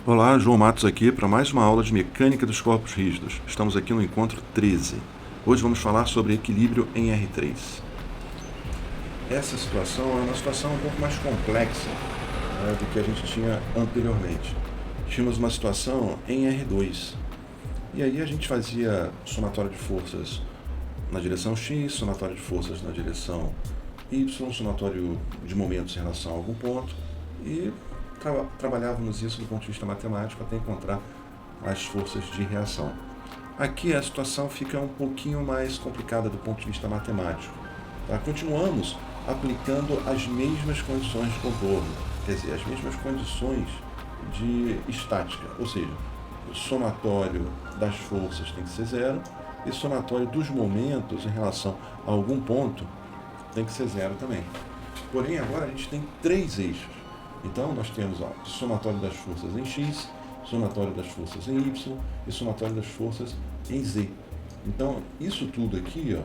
Olá, João Matos aqui para mais uma aula de mecânica dos corpos rígidos. Estamos aqui no encontro 13. Hoje vamos falar sobre equilíbrio em R3. Essa situação é uma situação um pouco mais complexa, né, do que a gente tinha anteriormente. Tínhamos uma situação em R2. E aí a gente fazia somatório de forças na direção X, somatório de forças na direção Y, somatório de momentos em relação a algum ponto e trabalhávamos isso do ponto de vista matemático até encontrar as forças de reação. Aqui a situação fica um pouquinho mais complicada do ponto de vista matemático. Tá? Continuamos aplicando as mesmas condições de contorno, quer dizer, as mesmas condições de estática, ou seja, o somatório das forças tem que ser zero e o somatório dos momentos em relação a algum ponto tem que ser zero também. Porém, agora a gente tem três eixos. Então, nós temos somatório das forças em X, somatório das forças em Y e somatório das forças em Z. Então, isso tudo aqui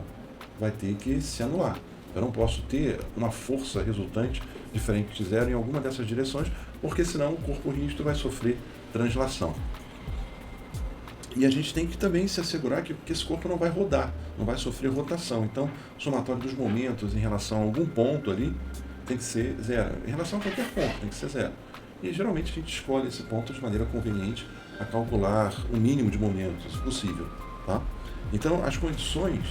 vai ter que se anular. Eu não posso ter uma força resultante diferente de zero em alguma dessas direções, porque senão o corpo rígido vai sofrer translação. E a gente tem que também se assegurar que esse corpo não vai rodar, não vai sofrer rotação. Então, o somatório dos momentos em relação a algum ponto ali tem que ser zero. Em relação a qualquer ponto, tem que ser zero. E geralmente a gente escolhe esse ponto de maneira conveniente a calcular o mínimo de momentos possível. Tá? Então, as condições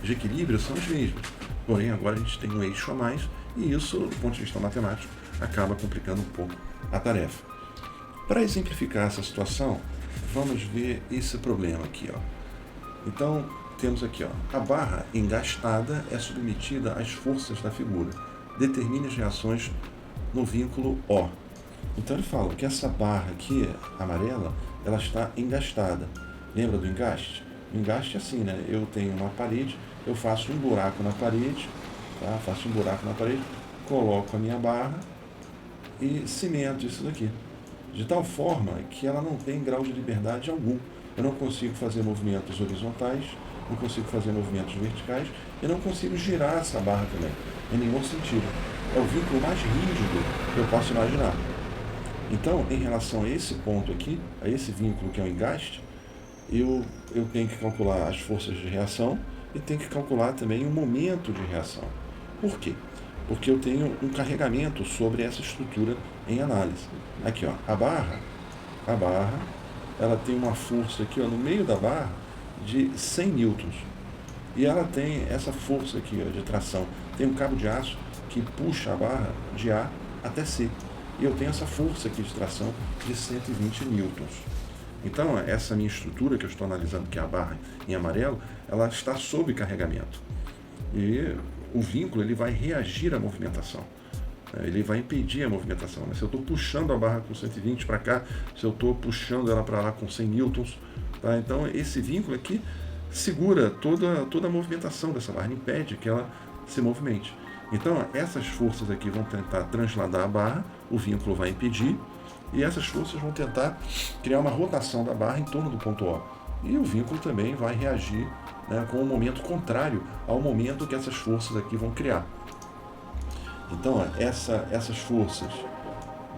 de equilíbrio são as mesmas. Porém, agora a gente tem um eixo a mais e isso, do ponto de vista matemático, acaba complicando um pouco a tarefa. Para exemplificar essa situação, vamos ver esse problema aqui. Então, temos aqui, a barra engastada é submetida às forças da figura. Determine as reações no vínculo O. Então ele fala que essa barra aqui, amarela, ela está engastada. Lembra do engaste? O engaste é assim, né? Eu tenho uma parede, eu faço um buraco na parede, tá? Faço um buraco na parede, coloco a minha barra e cimento isso daqui. De tal forma que ela não tem grau de liberdade algum. Eu não consigo fazer movimentos horizontais, não consigo fazer movimentos verticais e não consigo girar essa barra também, em nenhum sentido. É o vínculo mais rígido que eu posso imaginar. Então, em relação a esse ponto aqui, a esse vínculo que é o engaste, eu tenho que calcular as forças de reação e tenho que calcular também o momento de reação. Por quê? Porque eu tenho um carregamento sobre essa estrutura em análise. Aqui, a barra, ela tem uma força aqui, no meio da barra, de 100 newtons. E ela tem essa força aqui, de tração. Tem um cabo de aço que puxa a barra de A até C. E eu tenho essa força aqui de tração de 120 newtons. Então, essa minha estrutura que eu estou analisando, que é a barra em amarelo, ela está sob carregamento. E o vínculo ele vai reagir à movimentação. Ele vai impedir a movimentação. Se eu estou puxando a barra com 120 para cá, se eu estou puxando ela para lá com 100 newtons, tá? Então esse vínculo aqui segura toda a movimentação dessa barra, impede que ela se movimente. Então essas forças aqui vão tentar transladar a barra, o vínculo vai impedir, e essas forças vão tentar criar uma rotação da barra em torno do ponto O. E o vínculo também vai reagir, né, com um momento contrário ao momento que essas forças aqui vão criar. Então, essas forças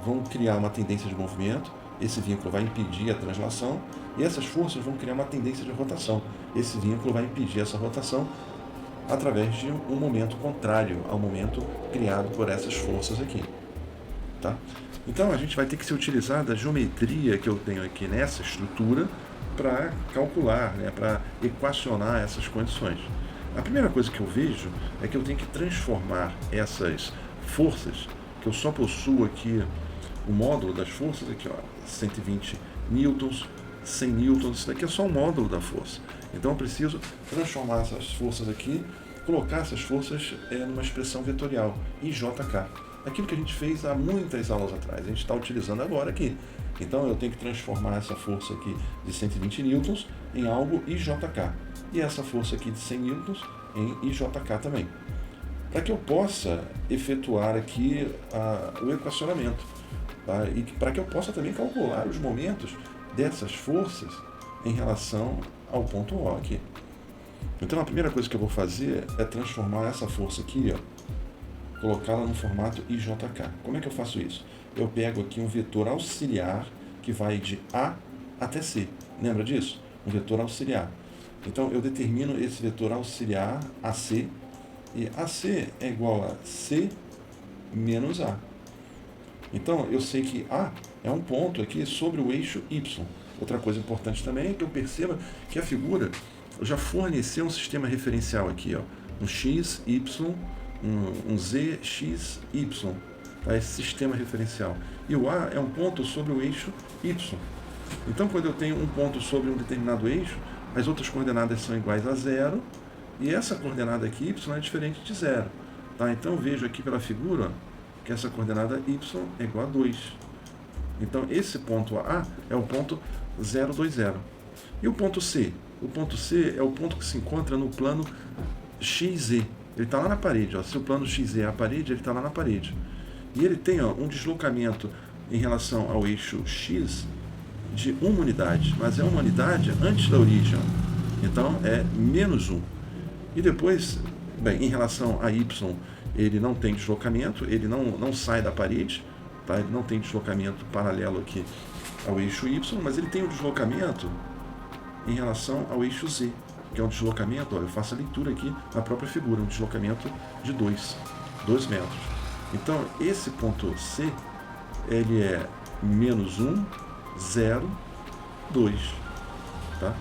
vão criar uma tendência de movimento, esse vínculo vai impedir a translação, e essas forças vão criar uma tendência de rotação. Esse vínculo vai impedir essa rotação através de um momento contrário ao momento criado por essas forças aqui. Tá? Então, a gente vai ter que se utilizar da geometria que eu tenho aqui nessa estrutura para calcular, né, para equacionar essas condições. A primeira coisa que eu vejo é que eu tenho que transformar essas forças, que eu só possuo aqui o módulo das forças, aqui 120 newtons, 100 newtons, isso daqui é só o módulo da força. Então eu preciso transformar essas forças aqui colocar essas forças numa expressão vetorial, IJK. Aquilo que a gente fez há muitas aulas atrás, a gente está utilizando agora aqui. Então eu tenho que transformar essa força aqui de 120 newtons em algo IJK. E essa força aqui de 100 newtons em IJK também. Para que eu possa efetuar aqui o equacionamento. Tá? E para que eu possa também calcular os momentos dessas forças em relação ao ponto O aqui. Então a primeira coisa que eu vou fazer é transformar essa força aqui, ó, colocá-la no formato IJK. Como é que eu faço isso? Eu pego aqui um vetor auxiliar que vai de A até C. Lembra disso? Um vetor auxiliar. Então eu determino esse vetor auxiliar AC, e AC é igual a C menos A. Então eu sei que A é um ponto aqui sobre o eixo Y. Outra coisa importante também é que eu perceba que a figura já forneceu um sistema referencial aqui, ó, um x, y, um z, x, y, tá? Esse sistema referencial. E o A é um ponto sobre o eixo y. Então, quando eu tenho um ponto sobre um determinado eixo, as outras coordenadas são iguais a zero, e essa coordenada aqui, y, é diferente de zero. Tá? Então, eu vejo aqui pela figura que essa coordenada y é igual a 2. Então, esse ponto A é o ponto 0, 2, 0. E o ponto C? O ponto C é o ponto que se encontra no plano XZ. Ele está lá na parede. Ó. Se o plano XZ é a parede, ele está lá na parede. E ele tem, ó, um deslocamento em relação ao eixo X de 1 unidade. Mas é uma unidade antes da origem. Ó. Então, é menos 1. E depois, bem, em relação a Y, ele não tem deslocamento, ele não sai da parede. Tá? Ele não tem deslocamento paralelo aqui ao eixo Y, mas ele tem um deslocamento em relação ao eixo Z, que é um deslocamento, olha, eu faço a leitura aqui na própria figura, um deslocamento de 2 metros. Então, esse ponto C, ele é menos 1, 0, 2. Tá?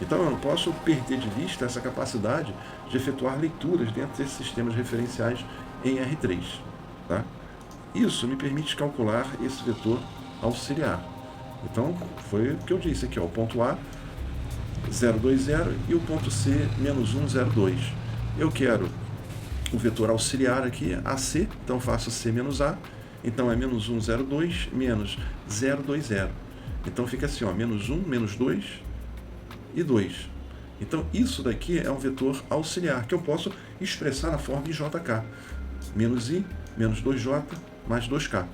Então, eu não posso perder de vista essa capacidade de efetuar leituras dentro desses sistemas referenciais em R3. Tá? Isso me permite calcular esse vetor auxiliar. Então, foi o que eu disse aqui, ó, o ponto A, 0, 2, 0, e o ponto C, menos 1, 0, 2. Eu quero o vetor auxiliar aqui, AC, então faço C menos A, então é menos 1, 0, 2, menos 0, 2, 0. Então fica assim, ó, menos 1, menos 2 e 2. Então isso daqui é um vetor auxiliar, que eu posso expressar na forma IJK. Menos I, menos 2J, mais 2K.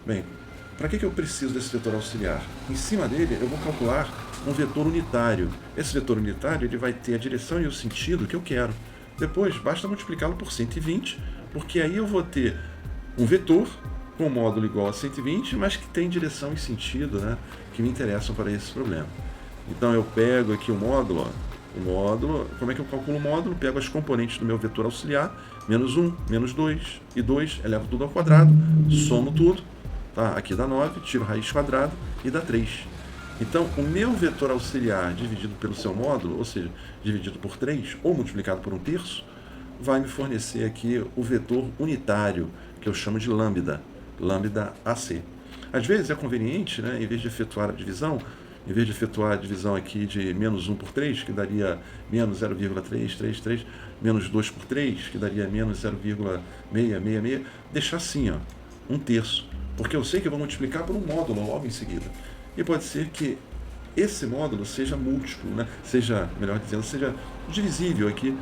Bem, para que eu preciso desse vetor auxiliar? Em cima dele eu vou calcular um vetor unitário. Esse vetor unitário ele vai ter a direção e o sentido que eu quero. Depois basta multiplicá-lo por 120, porque aí eu vou ter um vetor com módulo igual a 120, mas que tem direção e sentido, né, que me interessam para esse problema. Então eu pego aqui o módulo, ó, o módulo, como é que eu calculo o módulo? Pego as componentes do meu vetor auxiliar, menos 1, menos 2 e 2, elevo tudo ao quadrado, somo tudo, tá? Aqui dá 9, tiro raiz quadrada e dá 3. Então, o meu vetor auxiliar dividido pelo seu módulo, ou seja, dividido por 3, ou multiplicado por 1/3, vai me fornecer aqui o vetor unitário, que eu chamo de lambda, lambda AC. Às vezes é conveniente, né, em vez de efetuar a divisão, aqui de menos 1 por 3, que daria menos 0,333, menos 2 por 3, que daria menos 0,666, deixar assim, ó, 1/3, porque eu sei que eu vou multiplicar por um módulo logo em seguida. E pode ser que esse módulo seja múltiplo, né? Seja divisível aqui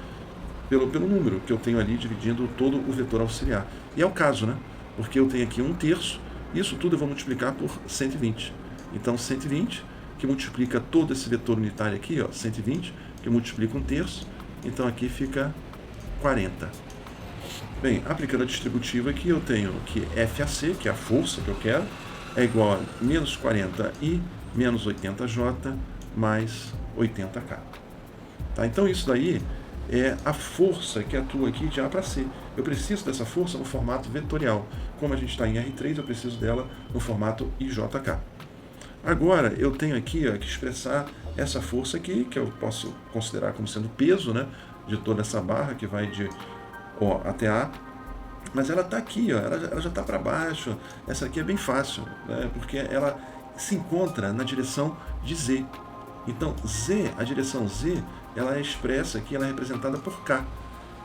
pelo número que eu tenho ali dividindo todo o vetor auxiliar. E é o caso, né? Porque eu tenho aqui 1/3, isso tudo eu vou multiplicar por 120. Então 120, que multiplica todo esse vetor unitário aqui, ó, 120, que multiplica 1/3, então aqui fica 40. Bem, aplicando a distributiva aqui, eu tenho que FAC, que é a força que eu quero, é igual a menos 40i menos 80j mais 80k. Tá? Então isso daí é a força que atua aqui de A para C. Eu preciso dessa força no formato vetorial. Como a gente está em R3, eu preciso dela no formato IJK. Agora eu tenho aqui, ó, que expressar essa força aqui, que eu posso considerar como sendo peso, né, de toda essa barra que vai de O até A. Mas ela está aqui, ó, ela já está para baixo. Essa aqui é bem fácil, né, porque ela se encontra na direção de Z. Então, z, a direção z, ela é expressa aqui, ela é representada por k.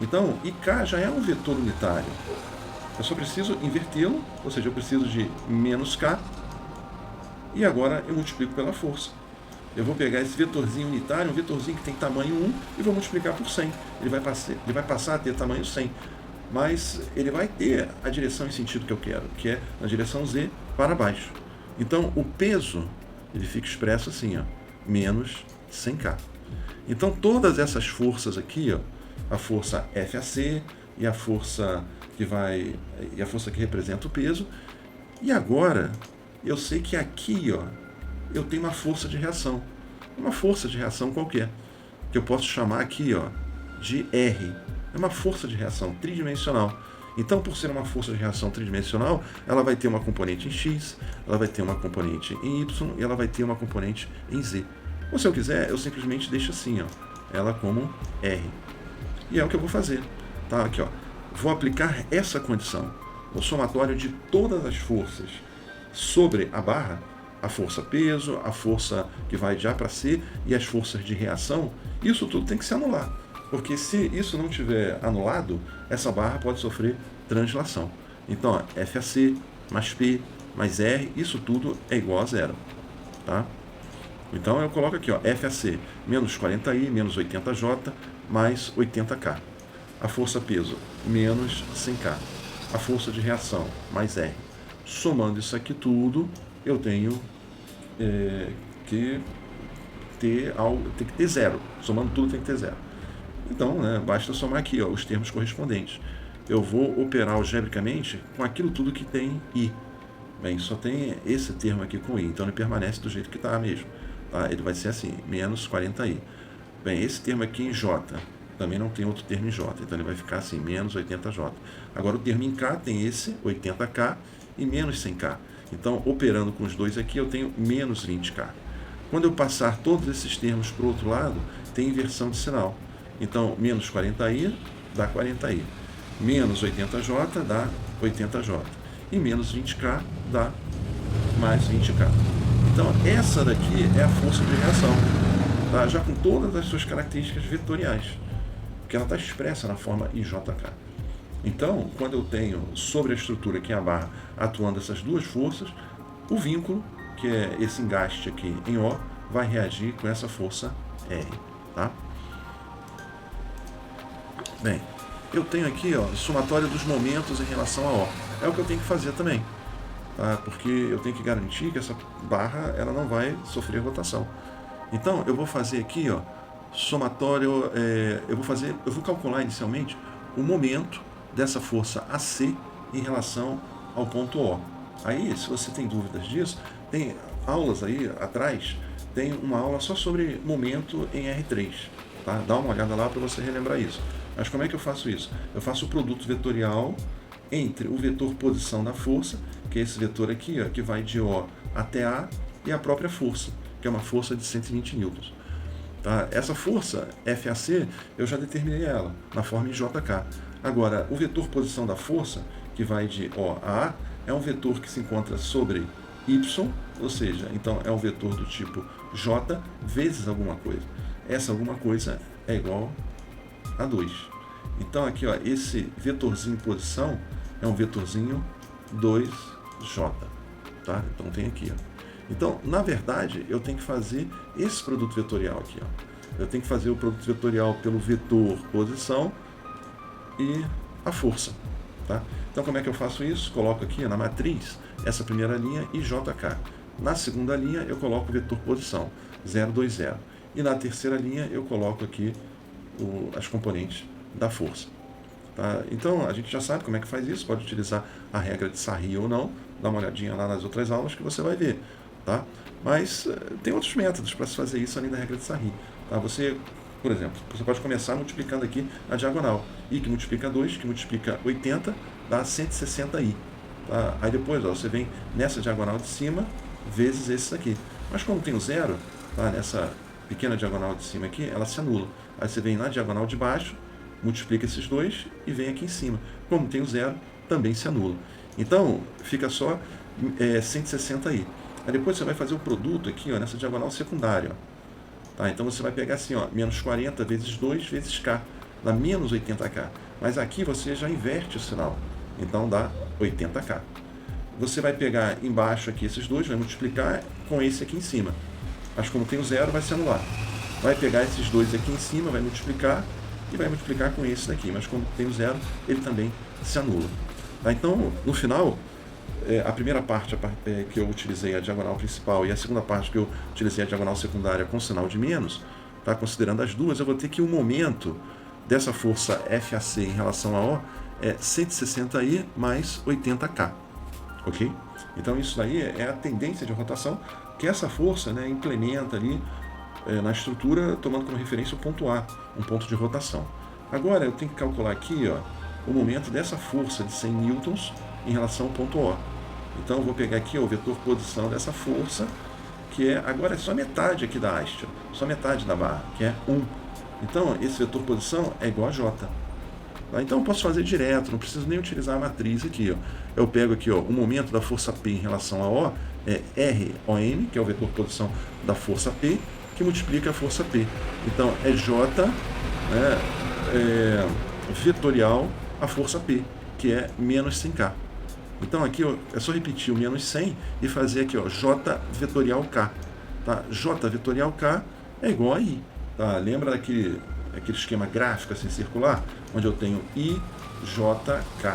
Então, e k já é um vetor unitário. Eu só preciso invertê-lo, ou seja, eu preciso de menos k, e agora eu multiplico pela força. Eu vou pegar esse vetorzinho unitário, um vetorzinho que tem tamanho 1, e vou multiplicar por 100. Ele vai passar a ter tamanho 100. Mas ele vai ter a direção em sentido que eu quero, que é na direção z para baixo. Então, o peso, ele fica expresso assim, ó, menos 100k. Então, todas essas forças aqui, ó, a força FAC e a força que representa o peso. E agora, eu sei que aqui, ó, eu tenho uma força de reação. Uma força de reação qualquer, que eu posso chamar aqui, ó, de R. É uma força de reação tridimensional. Então, por ser uma força de reação tridimensional, ela vai ter uma componente em X, ela vai ter uma componente em Y e ela vai ter uma componente em Z. Ou se eu quiser, eu simplesmente deixo assim, ó, ela como R. E é o que eu vou fazer. Tá? Aqui, ó. Vou aplicar essa condição. O somatório de todas as forças sobre a barra, a força peso, a força que vai de A para C e as forças de reação, isso tudo tem que se anular. Porque se isso não tiver anulado, essa barra pode sofrer translação. Então, ó, FAC mais P mais R, isso tudo é igual a zero. Tá? Então eu coloco aqui, ó, FAC menos 40I menos 80J mais 80K. A força peso menos 100K. A força de reação mais R. Somando isso aqui tudo, eu tenho que ter zero. Somando tudo tem que ter zero. Então, né, basta somar aqui, ó, os termos correspondentes. Eu vou operar algebricamente com aquilo tudo que tem I. Bem, só tem esse termo aqui com I, então ele permanece do jeito que está mesmo. Tá? Ele vai ser assim, menos 40I. Bem, esse termo aqui em J, também não tem outro termo em J, então ele vai ficar assim, menos 80J. Agora o termo em K tem esse, 80K, e menos 100K. Então, operando com os dois aqui, eu tenho menos 20K. Quando eu passar todos esses termos para o outro lado, tem inversão de sinal. Então, menos 40i dá 40i. Menos 80j dá 80j. E menos 20k dá mais 20k. Então, essa daqui é a força de reação, tá? Já com todas as suas características vetoriais, porque ela está expressa na forma IJK. Então, quando eu tenho sobre a estrutura aqui a barra atuando essas duas forças, o vínculo, que é esse engaste aqui em O, vai reagir com essa força R. Tá? Bem, eu tenho aqui, ó, somatório dos momentos em relação a O. É o que eu tenho que fazer também, tá? Porque eu tenho que garantir que essa barra ela não vai sofrer rotação. Então, eu vou fazer aqui, ó, somatório, eu vou calcular inicialmente o momento dessa força AC em relação ao ponto O. Aí, se você tem dúvidas disso, tem aulas aí atrás, tem uma aula só sobre momento em R3. Tá? Dá uma olhada lá para você relembrar isso. Mas como é que eu faço isso? Eu faço o produto vetorial entre o vetor posição da força, que é esse vetor aqui, ó, que vai de O até A, e a própria força, que é uma força de 120 newtons. Tá? Essa força, FAC, eu já determinei ela, na forma em JK. Agora, o vetor posição da força, que vai de O a A, é um vetor que se encontra sobre Y, ou seja, então é um vetor do tipo J vezes alguma coisa. Essa alguma coisa é igual a 2. Então aqui, ó, esse vetorzinho posição é um vetorzinho 2J. Tá? Então tem aqui, ó. Então, na verdade, eu tenho que fazer esse produto vetorial aqui, ó. Eu tenho que fazer o produto vetorial pelo vetor posição e a força. Tá? Então, como é que eu faço isso? Coloco aqui na matriz essa primeira linha e JK. Na segunda linha, eu coloco o vetor posição, 0, 2, 0. E na terceira linha, eu coloco aqui as componentes da força. Tá? Então, a gente já sabe como é que faz isso. Pode utilizar a regra de Sarri ou não. Dá uma olhadinha lá nas outras aulas que você vai ver. Tá? Mas tem outros métodos para se fazer isso além da regra de Sarri. Tá? Você, por exemplo, você pode começar multiplicando aqui a diagonal. I que multiplica 2, que multiplica 80, dá 160i. Tá? Aí depois, ó, você vem nessa diagonal de cima, vezes esse aqui. Mas como tem o zero, tá? Nessa pequena diagonal de cima aqui, ela se anula. Aí você vem na diagonal de baixo, multiplica esses dois e vem aqui em cima. Como tem o zero, também se anula. Então, fica só 160i. Aí depois você vai fazer o produto aqui, ó, nessa diagonal secundária. Ó. Tá? Então você vai pegar assim, ó, menos 40 vezes 2 vezes K, dá menos 80K. Mas aqui você já inverte o sinal, então dá 80K. Você vai pegar embaixo aqui esses dois, vai multiplicar com esse aqui em cima. Mas como tem o zero, vai se anular. Vai pegar esses dois aqui em cima, vai multiplicar e vai multiplicar com esse daqui. Mas como tem o zero, ele também se anula. Tá? Então, no final, a primeira parte que eu utilizei a diagonal principal e a segunda parte que eu utilizei a diagonal secundária com sinal de menos, tá? Considerando as duas, eu vou ter que o momento dessa força FAC em relação a O é 160I mais 80K. Ok? Então isso daí é a tendência de rotação que essa força, né, implementa ali na estrutura, tomando como referência o ponto A, um ponto de rotação. Agora eu tenho que calcular aqui, ó, o momento dessa força de 100 newtons em relação ao ponto O. Então eu vou pegar aqui, ó, o vetor posição dessa força, que agora é só metade aqui da haste, só metade da barra, que é 1. Então esse vetor posição é igual a J. Então eu posso fazer direto, não preciso nem utilizar a matriz aqui. Ó. Eu pego aqui, ó, o momento da força P em relação a O é ROM, que é o vetor posição da força P, que multiplica a força P. Então é J, né, vetorial a força P, que é menos 100K. Então aqui, ó, é só repetir o menos 100 e fazer aqui, ó, J vetorial K. Tá? J vetorial K é igual a I. Tá? Lembra daquele esquema gráfico assim, circular, onde eu tenho IJK.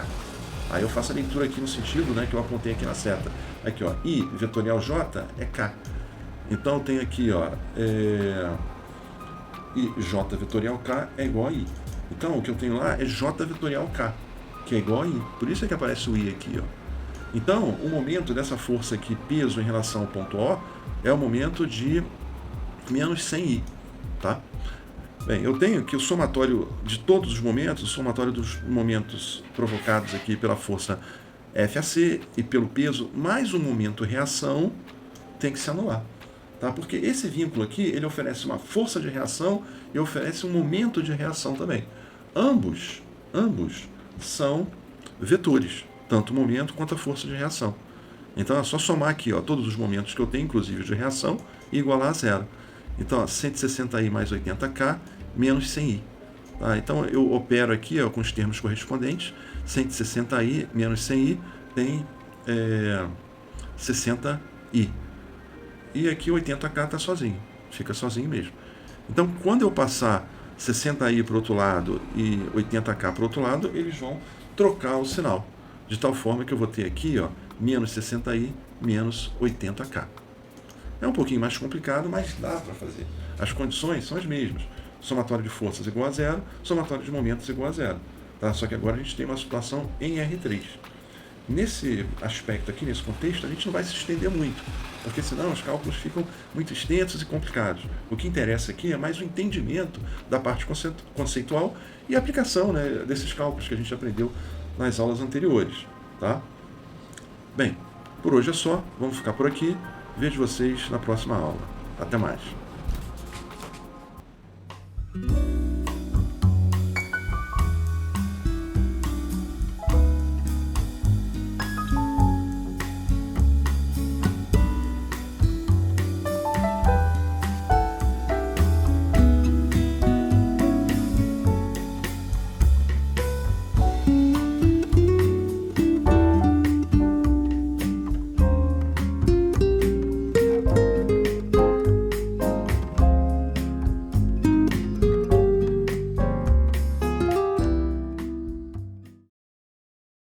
Aí eu faço a leitura aqui no sentido, né, que eu apontei aqui na seta. Aqui, ó, I vetorial J é K. Então eu tenho aqui, ó, IJ vetorial K é igual a I. Então o que eu tenho lá é J vetorial K, que é igual a I. Por isso é que aparece o I aqui, ó. Então o momento dessa força aqui, peso em relação ao ponto O, é o momento de menos 100I, tá? Bem, eu tenho que o somatório de todos os momentos, o somatório dos momentos provocados aqui pela força FAC e pelo peso, mais o momento reação, tem que se anular. Tá? Porque esse vínculo aqui, ele oferece uma força de reação e oferece um momento de reação também. Ambos são vetores, tanto o momento quanto a força de reação. Então é só somar aqui, ó, todos os momentos que eu tenho, inclusive de reação, e igualar a zero. Então, ó, 160I mais 80K menos 100I. Tá? Então, eu opero aqui, ó, com os termos correspondentes. 160I menos 100I tem 60I. E aqui 80K está sozinho. Fica sozinho mesmo. Então, quando eu passar 60I para o outro lado e 80K para o outro lado, eles vão trocar o sinal. De tal forma que eu vou ter aqui, ó, menos 60I menos 80K. É um pouquinho mais complicado, mas dá para fazer. As condições são as mesmas. Somatório de forças igual a zero, somatório de momentos igual a zero. Tá? Só que agora a gente tem uma situação em R3. Nesse aspecto aqui, nesse contexto, a gente não vai se estender muito, porque senão os cálculos ficam muito extensos e complicados. O que interessa aqui é mais o entendimento da parte conceitual e a aplicação, né, desses cálculos que a gente aprendeu nas aulas anteriores. Tá? Bem, por hoje é só. Vamos ficar por aqui. Vejo vocês na próxima aula. Até mais.